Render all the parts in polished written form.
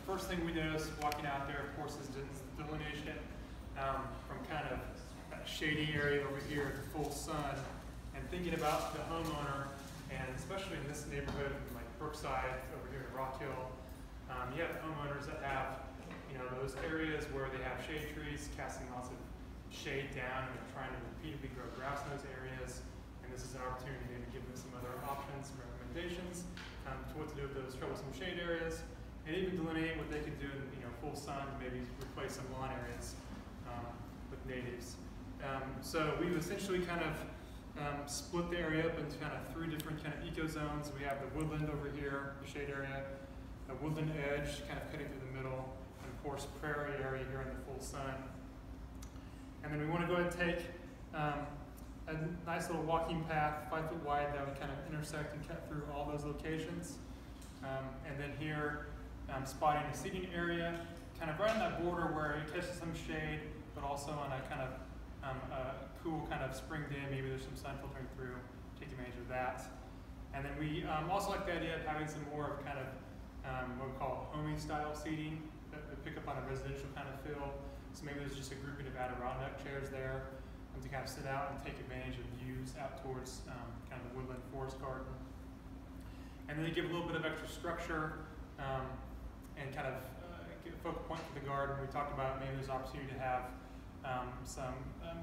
first thing we noticed walking out there, of course, is delineation from kind of that shady area over here to full sun, and thinking about the homeowner, and especially in this neighborhood, like Brookside over here in Rock Hill, you have homeowners that have, you know, those areas where they have shade trees casting lots of shade down, and they're trying to repeatedly grow grass in those areas. And this is an opportunity to maybe give them some other options, some recommendations to what to do with those troublesome shade areas, and even delineate what they could do in, you know, full sun, maybe replace some lawn areas with natives. So we've essentially kind of split the area up into kind of 3 different kind of eco zones. We have the woodland over here, the shade area, a woodland edge kind of cutting through the middle, and of course prairie area here in the full sun. And then we want to go ahead and take a nice little walking path, 5 foot wide, that would kind of intersect and cut through all those locations. And then here, spotting a seating area, kind of right on that border where it catches some shade, but also on a kind of a cool kind of spring day, maybe there's some sun filtering through, take advantage of that. And then we also like the idea of having some more of kind of what we call homey style seating that would pick up on a residential kind of feel. So maybe there's just a grouping of Adirondack chairs there to kind of sit out and take advantage of views out towards kind of the woodland forest garden. And then they give a little bit of extra structure and kind of give a focal point for the garden. We talked about maybe there's an opportunity to have some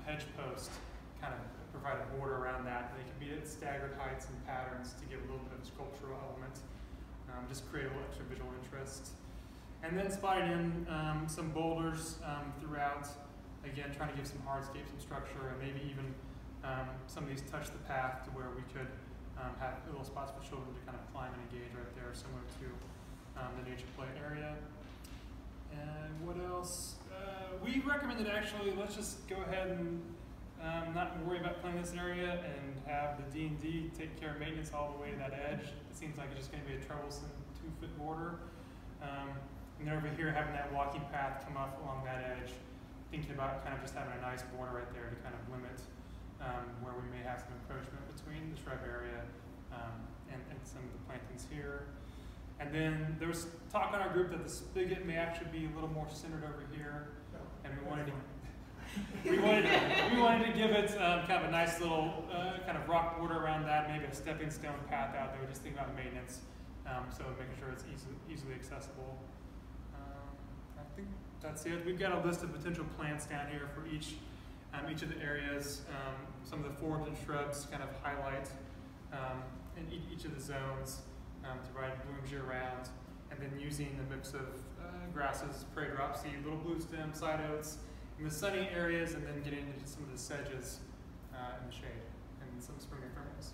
hedge posts, kind of provide a border around that. They can be at staggered heights and patterns to give a little bit of a sculptural element, just create a little extra visual interest. And then spotting in some boulders throughout, again, trying to give some hardscape, some structure, and maybe even some of these touch the path to where we could have little spots for children to kind of climb and engage right there, similar to the nature play area. And what else? We recommended actually, let's just go ahead and not worry about playing this area and have the D&D take care of maintenance all the way to that edge. It seems like it's just going to be a troublesome 2-foot border. And then over here, having that walking path come off along that edge, thinking about kind of just having a nice border right there to kind of limit where we may have some encroachment between the shrub area and some of the plantings here. And then there was talk on our group that the spigot may actually be a little more centered over here, and we wanted to give it kind of a nice little kind of rock border around that, maybe a stepping stone path out there. Just think about maintenance, so making sure it's easily accessible. I think that's it. We've got a list of potential plants down here for each of the areas. Some of the forbs and shrubs kind of highlight in each of the zones to provide blooms year round, and then using a mix of grasses, prairie dropseed, little blue stem, side oats in the sunny areas, and then getting into some of the sedges in the shade and some spring ferns.